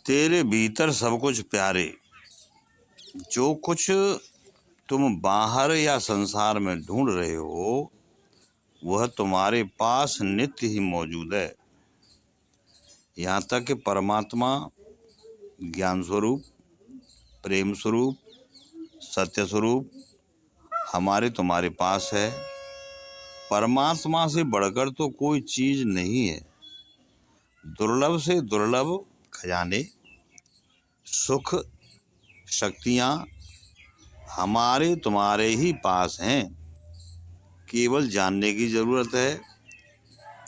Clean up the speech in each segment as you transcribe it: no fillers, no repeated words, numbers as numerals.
तेरे भीतर सब कुछ प्यारे, जो कुछ तुम बाहर या संसार में ढूंढ रहे हो वह तुम्हारे पास नित्य ही मौजूद है। यहाँ तक कि परमात्मा, ज्ञान स्वरूप, प्रेम स्वरूप, सत्य स्वरूप हमारे तुम्हारे पास है। परमात्मा से बढ़कर तो कोई चीज नहीं है। दुर्लभ से दुर्लभ खजाने, सुख, शक्तियाँ हमारे तुम्हारे ही पास हैं। केवल जानने की जरूरत है।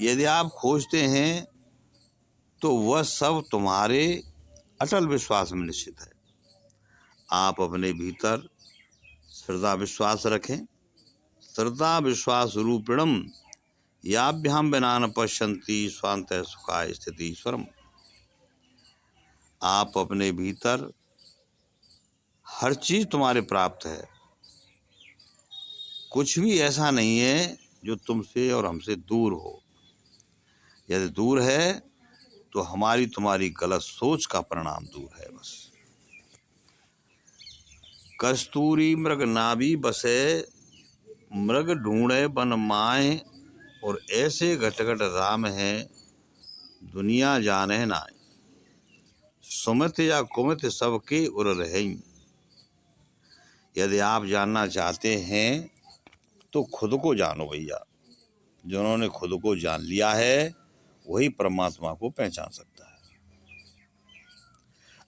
यदि आप खोजते हैं तो वह सब तुम्हारे अटल विश्वास में निश्चित है। आप अपने भीतर श्रद्धा विश्वास रखें। श्रद्धा विश्वास रूपिणम याभ्याम विना न पश्यन्ति स्वान्तः सुखाय स्थिति ईश्वरम। आप अपने भीतर हर चीज तुम्हारे प्राप्त है। कुछ भी ऐसा नहीं है जो तुमसे और हमसे दूर हो। यदि दूर है तो हमारी तुम्हारी गलत सोच का परिणाम दूर है बस। कस्तूरी मृग नाभि बसे, मृग ढूंढे वन माए, और ऐसे घट घट राम है दुनिया जाने नाय। सुमित या कुमित सबके उर रहें। यदि आप जानना चाहते हैं तो खुद को जानो भैया। जिन्होंने खुद को जान लिया है वही परमात्मा को पहचान सकता है।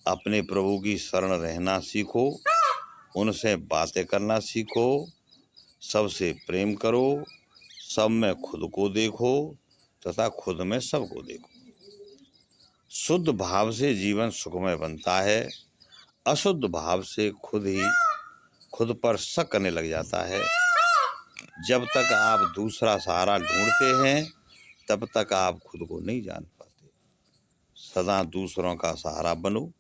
अपने प्रभु की शरण रहना सीखो, उनसे बातें करना सीखो, सबसे प्रेम करो, सब में खुद को देखो तथा खुद में सबको देखो। शुद्ध भाव से जीवन सुखमय बनता है। अशुद्ध भाव से खुद पर शक करने लग जाता है। जब तक आप दूसरा सहारा ढूंढते हैं तब तक आप खुद को नहीं जान पाते। सदा दूसरों का सहारा बनो,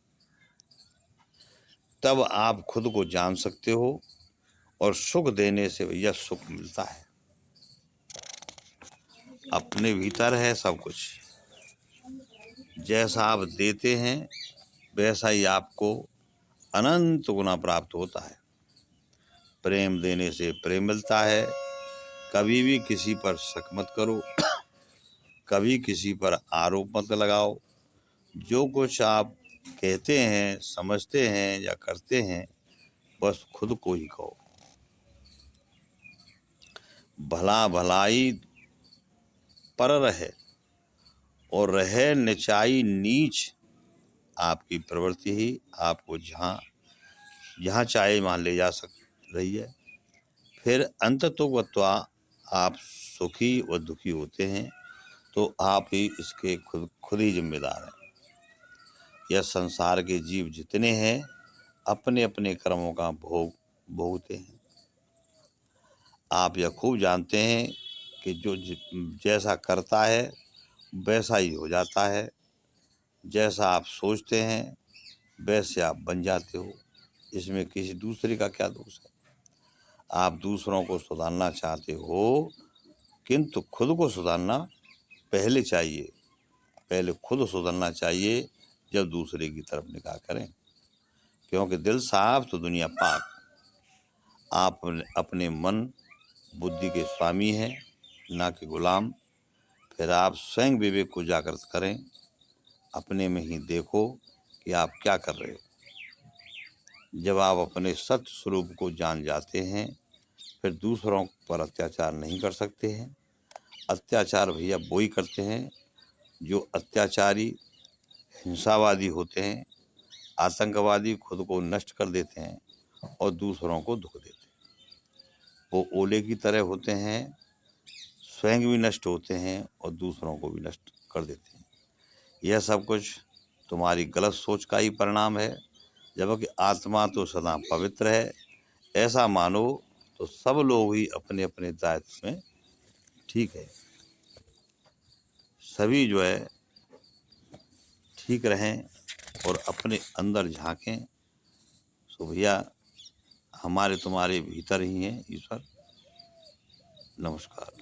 तब आप खुद को जान सकते हो। और सुख देने से भैया सुख मिलता है। अपने भीतर है सब कुछ। जैसा आप देते हैं वैसा ही आपको अनंत गुना प्राप्त होता है। प्रेम देने से प्रेम मिलता है। कभी भी किसी पर शक मत करो, कभी किसी पर आरोप मत लगाओ। जो कुछ आप कहते हैं, समझते हैं या करते हैं बस खुद को ही कहो। भला भलाई पर रहे और रहे नीचाई नीच। आपकी प्रवृत्ति ही आपको जहाँ चाहे वहाँ ले जा रही है। फिर अंततोगत्वा आप सुखी व दुखी होते हैं तो आप ही इसके खुद ही जिम्मेदार हैं। यह संसार के जीव जितने हैं अपने अपने कर्मों का भोग भोगते हैं। आप यह खूब जानते हैं कि जो जैसा करता है वैसा ही हो जाता है। जैसा आप सोचते हैं वैसे आप बन जाते हो। इसमें किसी दूसरे का क्या दोष है। आप दूसरों को सुधारना चाहते हो किंतु खुद को सुधारना पहले चाहिए। पहले खुद सुधरना चाहिए जब दूसरे की तरफ निगाह करें। क्योंकि दिल साफ तो दुनिया पाक। आप अपने मन बुद्धि के स्वामी हैं, ना कि गुलाम। फिर आप स्वयं विवेक को जागृत करें। अपने में ही देखो कि आप क्या कर रहे हो। जब आप अपने सत्य स्वरूप को जान जाते हैं फिर दूसरों पर अत्याचार नहीं कर सकते हैं। अत्याचार भैया वो ही करते हैं जो अत्याचारी, हिंसावादी होते हैं। आतंकवादी खुद को नष्ट कर देते हैं और दूसरों को दुख देते हैं। वो ओले की तरह होते हैं, स्वयं भी नष्ट होते हैं और दूसरों को भी नष्ट कर देते हैं। यह सब कुछ तुम्हारी गलत सोच का ही परिणाम है। जबकि आत्मा तो सदा पवित्र है। ऐसा मानो तो सब लोग ही अपने अपने दायित्व में ठीक है। सभी जो है ठीक रहें और अपने अंदर झांकें। तो भैया हमारे तुम्हारे भीतर ही हैं ईश्वर। नमस्कार।